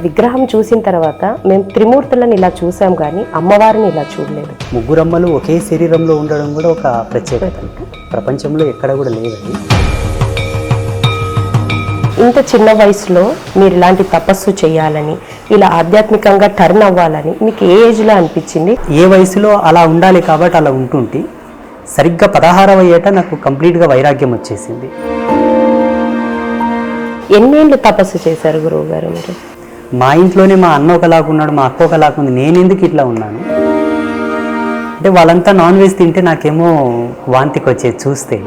విగ్రహం చూసిన తర్వాత మేము త్రిమూర్తులను ఇలా చూసాం కానీ అమ్మవారిని ఇలా చూడలేదు. ముగ్గురమ్మలు ఒకే శరీరంలో ఉండడం కూడా ఒక ప్రత్యేకత. ప్రపంచంలో ఎక్కడ కూడా లేదండి. ఇంత చిన్న వయసులో మీరు ఇలాంటి తపస్సు చేయాలని, ఇలా ఆధ్యాత్మికంగా టర్న్ అవ్వాలని మీకు ఏ ఏజ్లో అనిపించింది? ఏ వయసులో అలా ఉండాలి కాబట్టి అలా ఉంటుంటే సరిగ్గా 16వ ఏట నాకు కంప్లీట్గా వైరాగ్యం వచ్చేసింది. ఎన్నేళ్ళు తపస్సు చేశారు గురువు గారు మీరు? మా ఇంట్లోనే మా అన్న ఒకలాగున్నాడు, మా అక్క ఒకలాగుంది, నేను ఎందుకు ఇట్లా ఉన్నాను అంటే వాళ్ళంతా నాన్ వెజ్ తింటే నాకేమో వాంతికి వచ్చేది చూస్తే.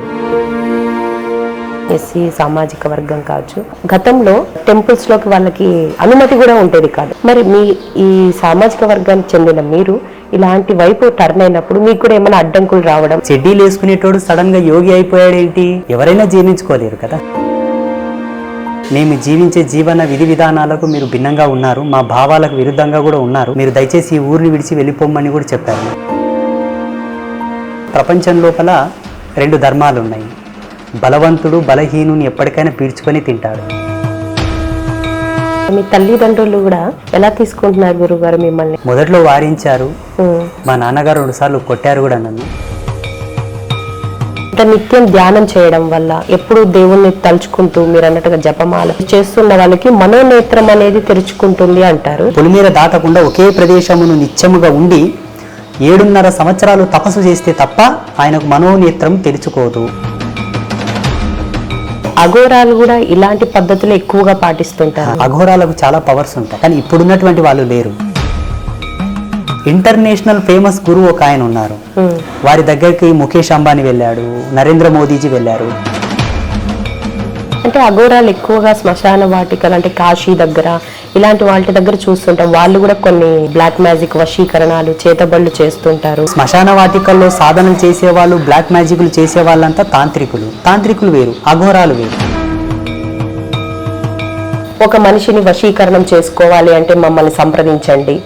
ఎస్సీ సామాజిక వర్గం కావచ్చు, గతంలో టెంపుల్స్లోకి వాళ్ళకి అనుమతి కూడా ఉండేది కాదు. మరి మీ ఈ సామాజిక వర్గానికి చెందిన మీరు ఇలాంటి వైపు టర్న్ అయినప్పుడు మీకు కూడా ఏమైనా అడ్డంకులు రావడం? చెడ్డీలు వేసుకునేటోడు సడన్గా యోగి అయిపోయాడేంటి? ఎవరైనా జీర్ణించుకోలేరు కదా. మేము జీవించే జీవన విధి విధానాలకు మీరు భిన్నంగా ఉన్నారు, మా భావాలకు విరుద్ధంగా కూడా ఉన్నారు, మీరు దయచేసి ఈ ఊరిని విడిచి వెళ్ళిపోమని కూడా చెప్పారు. ప్రపంచం లోపల 2 ధర్మాలు ఉన్నాయి. బలవంతుడు బలహీనుని ఎప్పటికైనా పీల్చుకొని తింటాడు. మీ తల్లిదండ్రులు కూడా ఎలా తీసుకుంటున్నారు గురుగారు మిమ్మల్ని? మొదట్లో వారించారు, మా నాన్నగారు 2 సార్లు కొట్టారు కూడా నన్ను. నిత్యం ధ్యానం చేయడం వల్ల, ఎప్పుడు దేవుణ్ణి తలుచుకుంటూ మీరు అన్నట్టుగా జపమాల చేస్తున్న వాళ్ళకి మనోనేత్రం అనేది తెరుచుకుంటుంది అంటారు. పొలిమేర దాటకుండా ఒకే ప్రదేశమును నిత్యముగా ఉండి 7.5 సంవత్సరాలు తపస్సు చేస్తే తప్ప ఆయనకు మనోనేత్రం తెరుచుకోదు. అఘోరాలు కూడా ఇలాంటి పద్ధతులు ఎక్కువగా పాటిస్తుంటారు. అఘోరాలకు చాలా పవర్స్ ఉంటాయి, కానీ ఇప్పుడున్నటువంటి వాళ్ళు లేరు. ఇంటర్నేషనల్ ఫేమస్ గురువు ఒక ఆయన ఉన్నారు, వారి దగ్గరికి ముఖేష్ అంబానీ వెళ్ళాడు, నరేంద్ర మోదీజీ వెళ్ళారు. అంటే అఘోరాలు ఎక్కువగా శ్మశాన వాటికలు అంటే కాశీ దగ్గర ఇలాంటి వాటి దగ్గర చూస్తుంటాం. వాళ్ళు కూడా కొన్ని బ్లాక్ మ్యాజిక్ వశీకరణాలు చేతబళ్ళు చేస్తుంటారు. శ్మశాన వాటికల్లో సాధనలు చేసేవాళ్ళు, బ్లాక్ మ్యాజిక్లు చేసే వాళ్ళంతా తాంత్రికులు వేరు, అఘోరాలు వేరు. ఒక మనిషిని వశీకరణం చేసుకోవాలి అంటే మమ్మల్ని సంప్రదించండి,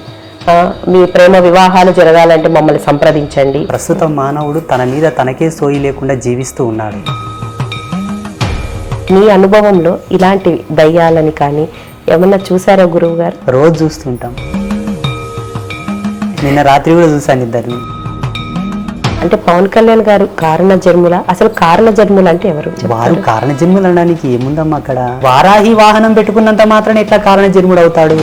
మీ ప్రేమ వివాహాలు జరగాలంటే మమ్మల్ని సంప్రదించండి. ప్రస్తుతం మానవుడు తన మీద తనకే సోయి లేకుండా జీవిస్తూ ఉన్నాడు. మీ అనుభవంలో ఇలాంటి దయ్యాలని కానీ ఏమన్నా చూసారా గురువు గారు? రోజు చూస్తుంటాం. నిన్న రాత్రి కూడా చూసాను ఇద్దరిని. అంటే పవన్ కళ్యాణ్ గారు కారణ జన్ముల, అసలు కారణ జన్ములు అంటే ఎవరు? వారు కారణ జన్ములు అనడానికి ఏముందమ్మా అక్కడ? వారాహి వాహనం పెట్టుకున్నంత మాత్రాన ఎట్లా కారణ జన్ముడు అవుతాడు?